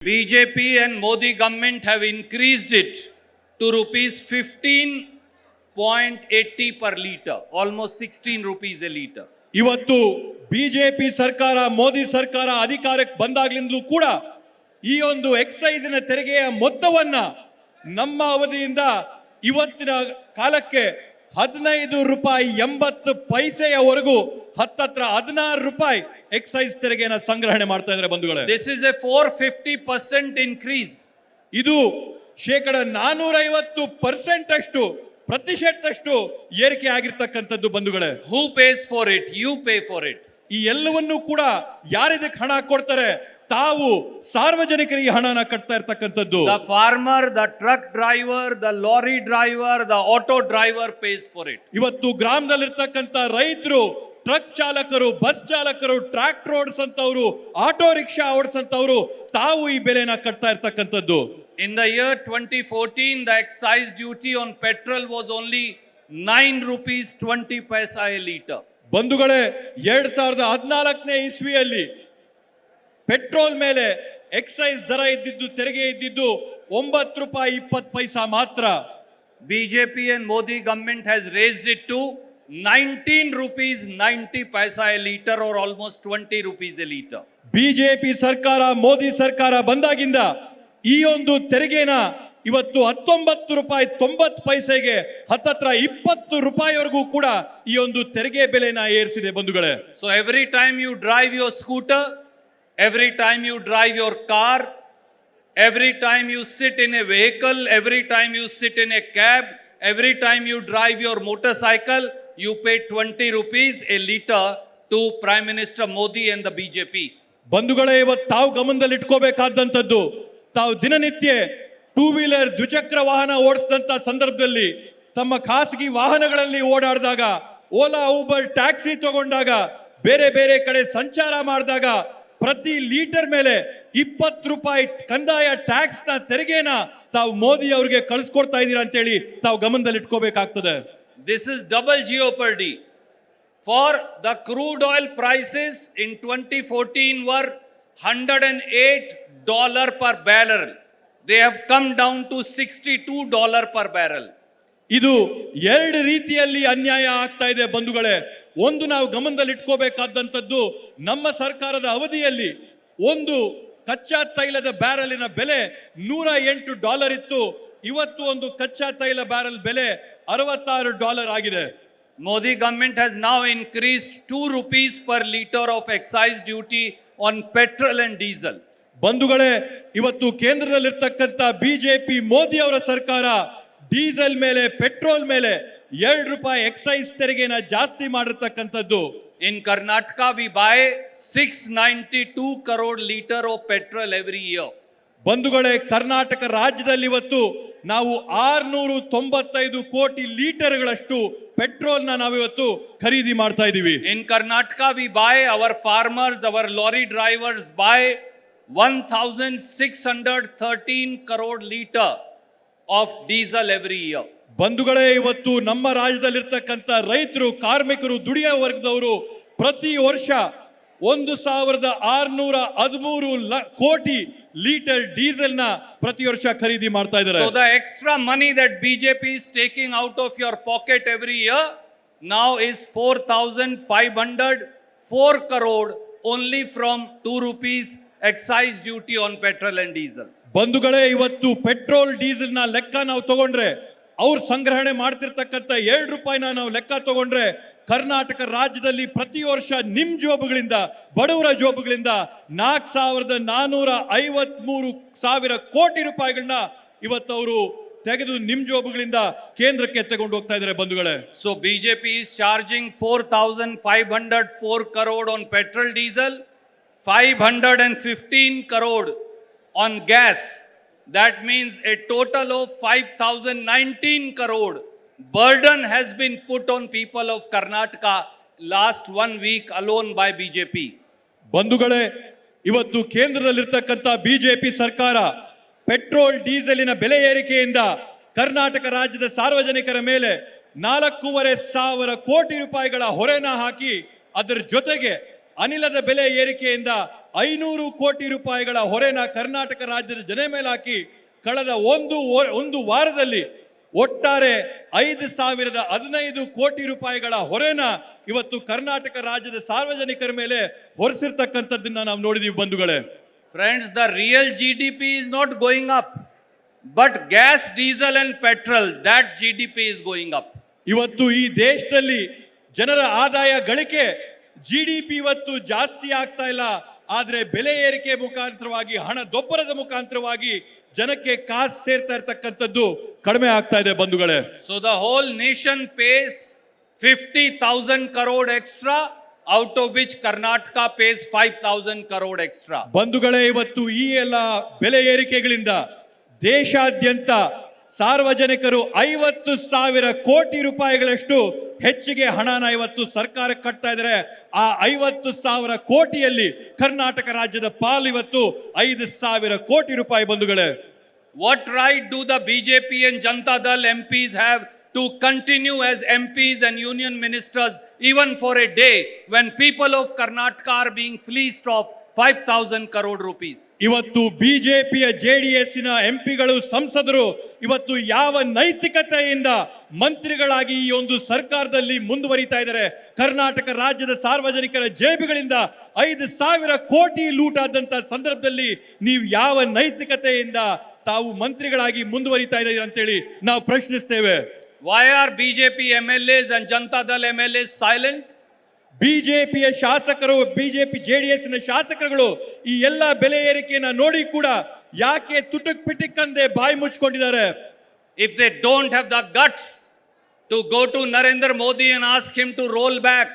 BJP and Modi government have increased it to rupees 15.80 per litre, almost 16 rupees a litre. ಇವತ್ತು BJP ಸರ್ಕಾರ ಮೋದಿ ಸರ್ಕಾರ ಅಧಿಕಾರಕ್ಕೆ ಬಂದಾಗ್ಲಿಂದಲೂ ಕೂಡ ಈ ಒಂದು ಎಕ್ಸೈಸಿನ ತೆರಿಗೆಯ ಮೊತ್ತವನ್ನ ನಮ್ಮ ಅವಧಿಯಿಂದ ಇವತ್ತಿನ ಕಾಲಕ್ಕೆ 15 ರೂಪಾಯಿ 80 ಪೈಸೆಯವರೆಗೂ ಹತ್ತತ್ರ 16 ರೂಪಾಯಿ ಎಕ್ಸೈಸ್ ತೆರಿಗೆನ ಸಂಗ್ರಹಣೆ ಮಾಡ್ತಾ ಇದ್ದಾರೆ ಬಂಧುಗಳೇ. This is a 450% increase. ಇದು ಶೇಕಡ 450% ಅಷ್ಟು ಪ್ರತಿಶತದಷ್ಟು ಏರಿಕೆ ಆಗಿರ್ತಕ್ಕಂಥದ್ದು ಬಂಧುಗಳೇ. Who pays for it? You pay for it. ಈ ಎಲ್ಲವನ್ನೂ ಕೂಡ ಯಾರಿದಕ್ಕೆ ಹಣ ಕೊಡ್ತಾರೆ? ತಾವು ಸಾರ್ವಜನಿಕರಿಗೆ ಹಣನ ಕಟ್ತಾ ಇರ್ತಕ್ಕಂಥದ್ದು. The farmer, the truck driver, the lorry driver, the auto driver pays for it. ಇವತ್ತು ಗ್ರಾಮದಲ್ಲಿರ್ತಕ್ಕಂಥ ರೈತರು, ಟ್ರಕ್ ಚಾಲಕರು, ಬಸ್ ಚಾಲಕರು, ಟ್ರಾಕ್ಟರ್ ಓಡಿಸಂತವರು, ಆಟೋ ರಿಕ್ಷಾ ಓಡಿಸಂತವರು ತಾವು ಈ ಬೆಲೆನ ಕಟ್ತಾ ಇರ್ತಕ್ಕಂಥದ್ದು. In the year 2014, the excise duty on petrol was only 9 rupees 20 paisa a litre. ಬಂಧುಗಳೇ, 2014ನೇ ಇಸ್ವಿಯಲ್ಲಿ ಪೆಟ್ರೋಲ್ ಮೇಲೆ ಎಕ್ಸೈಸ್ ದರ ಇದ್ದಿದ್ದು, ತೆರಿಗೆ ಇದ್ದಿದ್ದು 9 ರೂಪಾಯಿ 20 ಪೈಸಾ ಮಾತ್ರ. BJP and Modi government has raised it to 19 rupees 90 paisa a litre, or almost 20 rupees a litre. BJP ಸರ್ಕಾರ, ಮೋದಿ ಸರ್ಕಾರ ಬಂದಾಗಿಂದ ಈ ಒಂದು ತೆರಿಗೆನ ಇವತ್ತು 19 ರೂಪಾಯಿ 90 ಪೈಸೆಗೆ ಹತ್ತತ್ರ 20 ರೂಪಾಯಿವರೆಗೂ ಕೂಡ ಈ ಒಂದು ತೆರಿಗೆ ಬೆಲೆನ ಏರಿಸಿದೆ ಬಂಧುಗಳೇ. So every time you drive your scooter, every time you drive your car, every time you sit in a vehicle, every time you sit in a cab, every time you drive your motorcycle, you pay 20 rupees a litre to Prime Minister Modi and the BJP. ಬಂಧುಗಳೇ, ಇವತ್ತು ತಾವು ಗಮನದಲ್ಲಿ ಇಟ್ಕೋಬೇಕಾದಂಥದ್ದು, ತಾವು ದಿನನಿತ್ಯ two wheeler ದ್ವಿಚಕ್ರ ವಾಹನ ಓಡಿಸಿದಂತ ಸಂದರ್ಭದಲ್ಲಿ, ತಮ್ಮ ಖಾಸಗಿ ವಾಹನಗಳಲ್ಲಿ ಓಡಾಡಿದಾಗ, ಓಲಾ ಊಬರ್ ಟ್ಯಾಕ್ಸಿ ತಗೊಂಡಾಗ, ಬೇರೆ ಬೇರೆ ಕಡೆ ಸಂಚಾರ ಮಾಡಿದಾಗ ಪ್ರತಿ ಲೀಟರ್ ಮೇಲೆ 20 ರೂಪಾಯಿ ಕಂದಾಯ ಟ್ಯಾಕ್ಸ್ ನ ತೆರಿಗೆನ ತಾವು ಮೋದಿ ಅವರಿಗೆ ಕಳಿಸ್ಕೊಡ್ತಾ ಇದ್ದೀರಾ ಅಂತೇಳಿ ತಾವು ಗಮನದಲ್ಲಿ ಇಟ್ಕೋಬೇಕಾಗ್ತದೆ. This is double jeopardy. For the crude oil prices in 2014 were $108 per barrel. They have come down to $62 per barrel. ಇದು ಎರಡು ರೀತಿಯಲ್ಲಿ ಅನ್ಯಾಯ ಆಗ್ತಾ ಇದೆ ಬಂಧುಗಳೇ. ಒಂದು ನಾವು ಗಮನದಲ್ಲಿ ಇಟ್ಕೋಬೇಕಾದಂಥದ್ದು, ನಮ್ಮ ಸರ್ಕಾರದ ಅವಧಿಯಲ್ಲಿ ಒಂದು ಕಚ್ಚಾ ತೈಲದ ಬ್ಯಾರಲಿನ ಬೆಲೆ $108 ಇತ್ತು. ಇವತ್ತು ಒಂದು ಕಚ್ಚಾ ತೈಲ ಬ್ಯಾರಲ್ ಬೆಲೆ $66 ಆಗಿದೆ. Modi government has now increased 2 rupees per litre of excise duty on petrol and diesel. ಬಂಧುಗಳೇ, ಇವತ್ತು ಕೇಂದ್ರದಲ್ಲಿರ್ತಕ್ಕಂಥ ಬಿಜೆಪಿ ಮೋದಿ ಅವರ ಸರ್ಕಾರ ಡೀಸೆಲ್ ಮೇಲೆ, ಪೆಟ್ರೋಲ್ ಮೇಲೆ 2 ರೂಪಾಯಿ ಎಕ್ಸೈಸ್ ತೆರಿಗೆನ ಜಾಸ್ತಿ ಮಾಡಿರ್ತಕ್ಕಂಥದ್ದು. In Karnataka, we buy 692 crore litre of petrol every year. ಬಂಧುಗಳೇ, ಕರ್ನಾಟಕ ರಾಜ್ಯದಲ್ಲಿ ಇವತ್ತು ನಾವು 695 ಕೋಟಿ ಲೀಟರ್ಗಳಷ್ಟು ಪೆಟ್ರೋಲ್ನ ನಾವಿವತ್ತು ಖರೀದಿ ಮಾಡ್ತಾ ಇದ್ದೀವಿ. In Karnataka, we buy, our farmers, our lorry drivers buy 1613 crore litre of diesel every year. ಬಂಧುಗಳೇ, ಇವತ್ತು ನಮ್ಮ ರಾಜ್ಯದಲ್ಲಿರ್ತಕ್ಕಂಥ ರೈತರು, ಕಾರ್ಮಿಕರು, ದುಡಿಯೋ ವರ್ಗದವರು ಪ್ರತಿ ವರ್ಷ 1613 ಕೋಟಿ ಲೀಟರ್ ಡೀಸೆಲ್ ನ ಪ್ರತಿ ವರ್ಷ ಖರೀದಿ ಮಾಡ್ತಾ ಇದ್ದಾರೆ. So the extra money that BJP is taking out of your pocket every year now is 4504 crore only from 2 rupees excise duty on petrol and diesel. ಬಂಧುಗಳೇ, ಇವತ್ತು ಪೆಟ್ರೋಲ್ ಡೀಸೆಲ್ ನ ಲೆಕ್ಕ ನಾವು ತಗೊಂಡ್ರೆ, ಅವ್ರು ಸಂಗ್ರಹಣೆ ಮಾಡ್ತಿರ್ತಕ್ಕಂಥ 2 ರೂಪಾಯಿನ ನಾವು ಲೆಕ್ಕ ತಗೊಂಡ್ರೆ, ಕರ್ನಾಟಕ ರಾಜ್ಯದಲ್ಲಿ ಪ್ರತಿ ವರ್ಷ ನಿಮ್ ಜೋಬುಗಳಿಂದ, ಬಡವರ ಜೋಬುಗಳಿಂದ 4,453,000 ಕೋಟಿ ರೂಪಾಯಿಗಳನ್ನ ಇವತ್ತು ಅವರು ತೆಗೆದು ನಿಮ್ ಜೋಬುಗಳಿಂದ ಕೇಂದ್ರಕ್ಕೆ ತಗೊಂಡು ಹೋಗ್ತಾ ಇದ್ದಾರೆ ಬಂಧುಗಳೇ. So BJP is charging 4,504 crore on petrol diesel, 515 crore on gas. That means a total of 5,019 crore burden has been put on people of Karnataka last 1 week alone by BJP. ಬಂಧುಗಳೇ, ಇವತ್ತು ಕೇಂದ್ರದಲ್ಲಿರ್ತಕ್ಕಂಥ ಬಿಜೆಪಿ ಸರ್ಕಾರ petrol ಡೀಸೆಲಿನ ಬೆಲೆ ಏರಿಕೆಯಿಂದ ಕರ್ನಾಟಕ ರಾಜ್ಯದ ಸಾರ್ವಜನಿಕರ ಮೇಲೆ 4,500 ಕೋಟಿ ರೂಪಾಯಿಗಳ ಹೊರೆನ ಹಾಕಿ, ಅದರ ಜೊತೆಗೆ ಅನಿಲದ ಬೆಲೆ ಏರಿಕೆಯಿಂದ 500 ಕೋಟಿ ರೂಪಾಯಿಗಳ ಹೊರೆನ ಕರ್ನಾಟಕ ರಾಜ್ಯದ ಜನ ಮೇಲೆ ಹಾಕಿ ಕಳೆದ ಒಂದು ವಾರದಲ್ಲಿ ಒಟ್ಟಾರೆ 5,015 ಕೋಟಿ ರೂಪಾಯಿಗಳ ಹೊರೆನ ಇವತ್ತು ಕರ್ನಾಟಕ ರಾಜ್ಯದ ಸಾರ್ವಜನಿಕರ ಮೇಲೆ ಹೊರಿಸಿರ್ತಕ್ಕಂಥದ್ದನ್ನ ನಾವು ನೋಡಿದೀವಿ ಬಂಧುಗಳೇ. Friends, the real GDP is not going up, but gas, diesel and petrol, that GDP is going up. ಇವತ್ತು ಈ ದೇಶದಲ್ಲಿ ಜನರ ಆದಾಯ ಗಳಿಕೆ GDP ಇವತ್ತು ಜಾಸ್ತಿ ಆಗ್ತಾ ಇಲ್ಲ, ಆದ್ರೆ ಬೆಲೆ ಏರಿಕೆ ಮುಖಾಂತರವಾಗಿ ಹಣದೊಬ್ಬರದ ಮುಖಾಂತರವಾಗಿ ಜನಕ್ಕೆ ಕಾಸು ಸೇರ್ತಾ ಇರ್ತಕ್ಕಂಥದ್ದು ಕಡಿಮೆ ಆಗ್ತಾ ಇದೆ ಬಂಧುಗಳೇ. So the whole nation pays 50,000 crore extra, out of which Karnataka pays 5,000 crore extra. ಬಂಧುಗಳೇ, ಇವತ್ತು ಈ ಎಲ್ಲ ಬೆಲೆ ಏರಿಕೆಗಳಿಂದ ದೇಶಾದ್ಯಂತ ಸಾರ್ವಜನಿಕರು 50,000 ಕೋಟಿ ರೂಪಾಯಿಗಳಷ್ಟು ಹೆಚ್ಚಿಗೆ ಹಣನ ಇವತ್ತು ಸರ್ಕಾರ ಕಟ್ತಾ ಇದ್ದಾರೆ. ಆ 50,000 ಕೋಟಿಯಲ್ಲಿ ಕರ್ನಾಟಕ ರಾಜ್ಯದ ಪಾಲು ಇವತ್ತು 5,000 ಕೋಟಿ ರೂಪಾಯಿ ಬಂಧುಗಳೇ. What right do the BJP and Janata Dal MPs have to continue as MPs and union ministers even for a day when people of Karnataka are being fleeced of 5,000 crore rupees? ಇವತ್ತು ಬಿಜೆಪಿಯ JDSನ ಎಂಪಿಗಳು ಸಂಸದರು ಇವತ್ತು ಯಾವ ನೈತಿಕತೆಯಿಂದ ಮಂತ್ರಿಗಳಾಗಿ ಈ ಒಂದು ಸರ್ಕಾರದಲ್ಲಿ ಮುಂದುವರಿತಾ ಇದ್ದಾರೆ? ಕರ್ನಾಟಕ ರಾಜ್ಯದ ಸಾರ್ವಜನಿಕರ ಜೇಬುಗಳಿಂದ 5,000 ಕೋಟಿ ಲೂಟ್ ಆದಂತ ಸಂದರ್ಭದಲ್ಲಿ ನೀವು ಯಾವ ನೈತಿಕತೆಯಿಂದ ತಾವು ಮಂತ್ರಿಗಳಾಗಿ ಮುಂದುವರಿತಾ ಇದ್ದೀರಿ ಅಂತೇಳಿ ನಾವು ಪ್ರಶ್ನಿಸ್ತೇವೆ. Why are BJP MLAs and Janata Dal MLAs silent? ಬಿಜೆಪಿಯ ಶಾಸಕರು, ಬಿಜೆಪಿ JDSನ ಶಾಸಕರುಗಳು ಈ ಎಲ್ಲ ಬೆಲೆ ಏರಿಕೆಯನ್ನ ನೋಡಿ ಕೂಡ ಯಾಕೆ ತುಟುಕ್ ಪಿಟಿಕ್ ಅಂದೆ ಬಾಯಿ ಮುಚ್ಕೊಂಡಿದ್ದಾರೆ? If they don't have the guts to go to Narendra Modi and ask him to roll back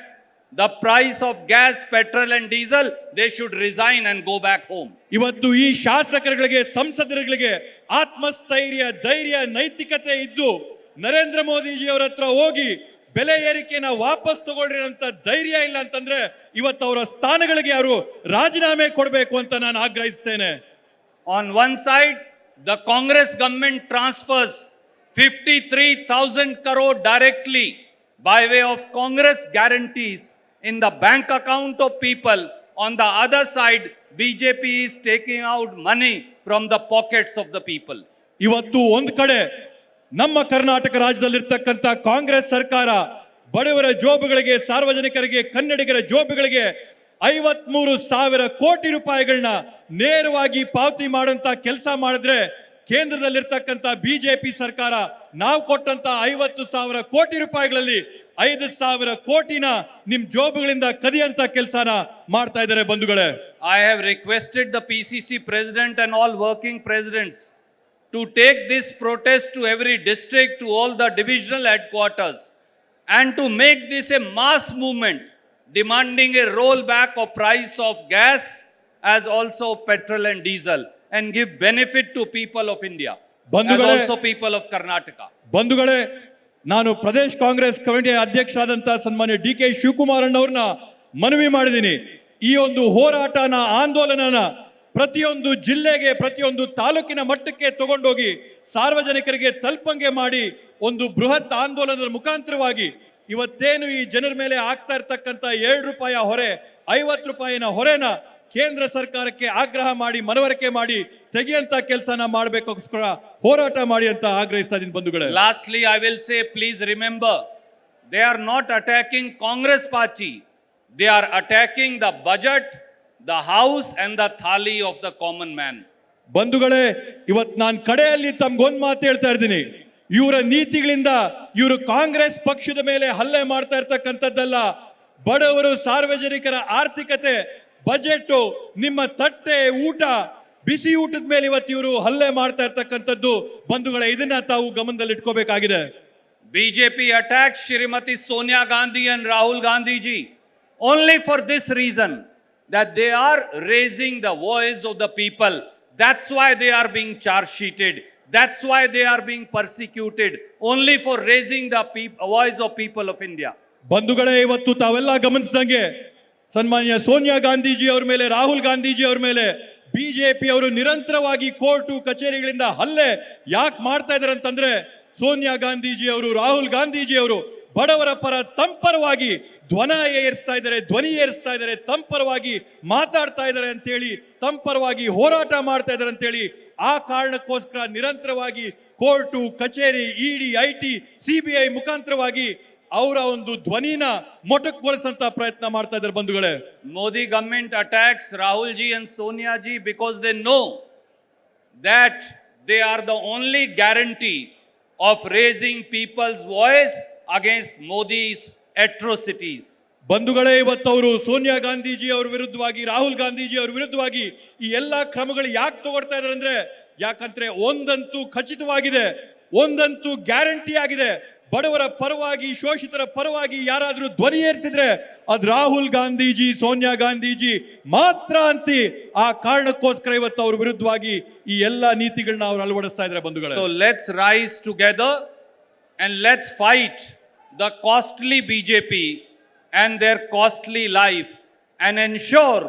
the price of gas, petrol and diesel, they should resign and go back home. ಇವತ್ತು ಈ ಶಾಸಕರುಗಳಿಗೆ, ಸಂಸದರುಗಳಿಗೆ ಆತ್ಮಸ್ಥೈರ್ಯ, ಧೈರ್ಯ, ನೈತಿಕತೆ ಇದ್ದು ನರೇಂದ್ರ ಮೋದಿಜಿ ಅವರ ಹತ್ರ ಹೋಗಿ ಬೆಲೆ ಏರಿಕೆನ ವಾಪಸ್ ತಗೊಳ್ರಿ ಅಂತ ಧೈರ್ಯ ಇಲ್ಲ ಅಂತಂದ್ರೆ ಇವತ್ತು ಅವರ ಸ್ಥಾನಗಳಿಗೆ ಯಾರು ರಾಜೀನಾಮೆ ಕೊಡಬೇಕು ಅಂತ ನಾನು ಆಗ್ರಹಿಸ್ತೇನೆ. On one side, the Congress government transfers 53,000 crore directly by way of Congress guarantees in the bank account of people. On the other side, BJP is taking out money from the pockets of the people. ಇವತ್ತು ಒಂದು ಕಡೆ ನಮ್ಮ ಕರ್ನಾಟಕ ರಾಜ್ಯದಲ್ಲಿರ್ತಕ್ಕಂಥ ಕಾಂಗ್ರೆಸ್ ಸರ್ಕಾರ ಬಡವರ ಜೋಬುಗಳಿಗೆ, ಸಾರ್ವಜನಿಕರಿಗೆ, ಕನ್ನಡಿಗರ ಜೋಬುಗಳಿಗೆ 53,000 ಕೋಟಿ ರೂಪಾಯಿಗಳನ್ನ ನೇರವಾಗಿ ಪಾವತಿ ಮಾಡಂತ ಕೆಲಸ ಮಾಡಿದ್ರೆ, ಕೇಂದ್ರದಲ್ಲಿರ್ತಕ್ಕಂಥ ಬಿಜೆಪಿ ಸರ್ಕಾರ ನಾವು ಕೊಟ್ಟಂತ 50,000 ಕೋಟಿ ರೂಪಾಯಿಗಳಲ್ಲಿ 5,000 ಕೋಟಿನ ನಿಮ್ ಜೋಬುಗಳಿಂದ ಕದಿಯಂತ ಕೆಲಸನ ಮಾಡ್ತಾ ಇದ್ದಾರೆ ಬಂಧುಗಳೇ. I have requested the PCC president and all working presidents to take this protest to every district, to all the divisional headquarters, and to make this a mass movement demanding a rollback of price of gas as also petrol and diesel, and give benefit to people of India and also people of Karnataka. ಬಂಧುಗಳೇ, ನಾನು ಪ್ರದೇಶ ಕಾಂಗ್ರೆಸ್ ಕಮಿಟಿಯ ಅಧ್ಯಕ್ಷರಾದಂತ ಸನ್ಮಾನ್ಯ DK Shivakumar ಅಣ್ಣವ್ರನ್ನ ಮನವಿ ಮಾಡಿದ್ದೀನಿ. ಈ ಒಂದು ಹೋರಾಟನ, ಆಂದೋಲನನ ಪ್ರತಿಯೊಂದು ಜಿಲ್ಲೆಗೆ, ಪ್ರತಿಯೊಂದು ತಾಲೂಕಿನ ಮಟ್ಟಕ್ಕೆ ತಗೊಂಡೋಗಿ ಸಾರ್ವಜನಿಕರಿಗೆ ತಲುಪಂಗೆ ಮಾಡಿ ಒಂದು ಬೃಹತ್ ಆಂದೋಲನದ ಮುಖಾಂತರವಾಗಿ ಇವತ್ತೇನು ಈ ಜನರ ಮೇಲೆ ಆಗ್ತಾ ಇರ್ತಕ್ಕಂಥ 2 ರೂಪಾಯಿ ಹೊರೆ, 50 ರೂಪಾಯಿನ ಹೊರೆನ ಕೇಂದ್ರ ಸರ್ಕಾರಕ್ಕೆ ಆಗ್ರಹ ಮಾಡಿ, ಮನವರಿಕೆ ಮಾಡಿ ತೆಗೆಯಂತ ಕೆಲಸನ ಮಾಡಬೇಕೋಸ್ಕರ ಹೋರಾಟ ಮಾಡಿ ಅಂತ ಆಗ್ರಹಿಸ್ತಾ ಇದ್ದೀನಿ ಬಂಧುಗಳೇ. Lastly, I will say, please remember, they are not attacking Congress party. They are attacking the budget, the house and the thali of the common man. ಬಂಧುಗಳೇ, ಇವತ್ತು ನಾನು ಕಡೆಯಲ್ಲಿ ತಮ್ಗೊಂದು ಮಾತು ಹೇಳ್ತಾ ಇದ್ದೀನಿ. ಇವರ ನೀತಿಗಳಿಂದ ಇವರು ಕಾಂಗ್ರೆಸ್ ಪಕ್ಷದ ಮೇಲೆ ಹಲ್ಲೆ ಮಾಡ್ತಾ ಇರ್ತಕ್ಕಂಥದ್ದಲ್ಲ. ಬಡವರು, ಸಾರ್ವಜನಿಕರ ಆರ್ಥಿಕತೆ, ಬಜೆಟ್, ನಿಮ್ಮ ತಟ್ಟೆ ಊಟ, ಬಿಸಿ ಊಟದ ಮೇಲೆ ಇವತ್ತು ಇವರು ಹಲ್ಲೆ ಮಾಡ್ತಾ ಇರ್ತಕ್ಕಂಥದ್ದು ಬಂಧುಗಳೇ, ಇದನ್ನ ತಾವು ಗಮನದಲ್ಲಿ ಇಟ್ಕೋಬೇಕಾಗಿದೆ. BJP attacks Shrimati Sonia Gandhi and Rahul Gandhi ji only for this reason, that they are raising the voice of the people. That's why they are being charge sheeted. That's why they are being persecuted, only for raising the voice of people of India. ಬಂಧುಗಳೇ, ಇವತ್ತು ತಾವೆಲ್ಲ ಗಮನಿಸಿದಂಗೆ ಸನ್ಮಾನ್ಯ ಸೋನಿಯಾ ಗಾಂಧೀಜಿ ಅವರ ಮೇಲೆ, ರಾಹುಲ್ ಗಾಂಧೀಜಿ ಅವರ ಮೇಲೆ BJP ಅವರು ನಿರಂತರವಾಗಿ ಕೋರ್ಟು ಕಚೇರಿಗಳಿಂದ ಹಲ್ಲೆ ಯಾಕೆ ಮಾಡ್ತಾ ಇದ್ದಾರೆ ಅಂತಂದ್ರೆ, ಸೋನಿಯಾ ಗಾಂಧೀಜಿ ಅವರು, ರಾಹುಲ್ ಗಾಂಧೀಜಿ ಅವರು ಬಡವರ ಪರ ತಂಪರವಾಗಿ ಧ್ವನಿ ಏರಿಸ್ತಾ ಇದ್ದಾರೆ, ತಂಪರವಾಗಿ ಮಾತಾಡ್ತಾ ಇದ್ದಾರೆ ಅಂತೇಳಿ, ತಂಪರವಾಗಿ ಹೋರಾಟ ಮಾಡ್ತಾ ಇದ್ದಾರೆ ಅಂತೇಳಿ, ಆ ಕಾರಣಕ್ಕೋಸ್ಕರ ನಿರಂತರವಾಗಿ ಕೋರ್ಟು, ಕಚೇರಿ, ಇಡಿ, ಐಟಿ, ಸಿಬಿಐ ಮುಖಾಂತರವಾಗಿ ಅವರ ಒಂದು ಧ್ವನಿನ ಮೊಟಕುಗೊಳಿಸಂತ ಪ್ರಯತ್ನ ಮಾಡ್ತಾ ಇದ್ದಾರೆ ಬಂಧುಗಳೇ. Modi government attacks Rahul ji and Sonia ji because they know that they are the only guarantee of raising people's voice against Modi's atrocities. ಬಂಧುಗಳೇ, ಇವತ್ತವರು ಸೋನಿಯಾ ಗಾಂಧೀಜಿ ಅವರ ವಿರುದ್ಧವಾಗಿ, ರಾಹುಲ್ ಗಾಂಧೀಜಿ ಅವರ ವಿರುದ್ಧವಾಗಿ ಈ ಎಲ್ಲಾ ಕ್ರಮಗಳು ಯಾಕೆ ತಗೊಳ್ತಾ ಇದ್ದಾರೆ ಅಂದ್ರೆ, ಯಾಕಂದ್ರೆ ಒಂದಂತೂ ಖಚಿತವಾಗಿದೆ, ಒಂದಂತೂ ಗ್ಯಾರಂಟಿ ಆಗಿದೆ, ಬಡವರ ಪರವಾಗಿ, ಶೋಷಿತರ ಪರವಾಗಿ ಯಾರಾದ್ರೂ ಧ್ವನಿ ಏರಿಸಿದ್ರೆ ಅದು ರಾಹುಲ್ ಗಾಂಧೀಜಿ, ಸೋನಿಯಾ ಗಾಂಧೀಜಿ ಮಾತ್ರ ಅಂತಿ. ಆ ಕಾರಣಕ್ಕೋಸ್ಕರ ಇವತ್ತು ಅವ್ರ ವಿರುದ್ಧವಾಗಿ ಈ ಎಲ್ಲಾ ನೀತಿಗಳನ್ನ ಅವರು ಅಳವಡಿಸ್ತಾ ಇದ್ದಾರೆ ಬಂಧುಗಳೇ. So let's rise together and let's fight the costly BJP and their costly life and ensure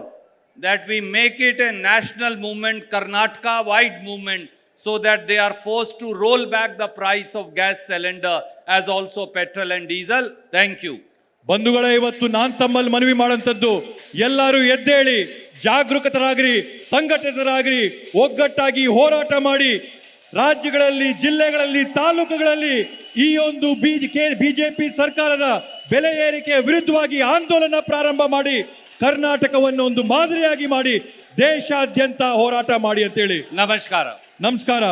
that we make it a national movement, Karnataka wide movement, so that they are forced to roll back the price of gas cylinder as also petrol and diesel. Thank you. ಬಂಧುಗಳೇ, ಇವತ್ತು ನಾನ್ ತಮ್ಮಲ್ಲಿ ಮನವಿ ಮಾಡುವಂತದ್ದು, ಎಲ್ಲರೂ ಎದ್ದೇಳಿ, ಜಾಗೃತರಾಗಿರಿ, ಸಂಘಟಿತರಾಗಿರಿ, ಒಗ್ಗಟ್ಟಾಗಿ ಹೋರಾಟ ಮಾಡಿ, ರಾಜ್ಯಗಳಲ್ಲಿ, ಜಿಲ್ಲೆಗಳಲ್ಲಿ, ತಾಲೂಕುಗಳಲ್ಲಿ ಈ ಒಂದು ಬಿಜೆಪಿ ಸರ್ಕಾರದ ಬೆಲೆ ಏರಿಕೆಯ ವಿರುದ್ಧವಾಗಿ ಆಂದೋಲನ ಪ್ರಾರಂಭ ಮಾಡಿ, ಕರ್ನಾಟಕವನ್ನು ಒಂದು ಮಾದರಿಯಾಗಿ ಮಾಡಿ, ದೇಶಾದ್ಯಂತ ಹೋರಾಟ ಮಾಡಿ ಅಂತೇಳಿ. ನಮಸ್ಕಾರ. ನಮಸ್ಕಾರ.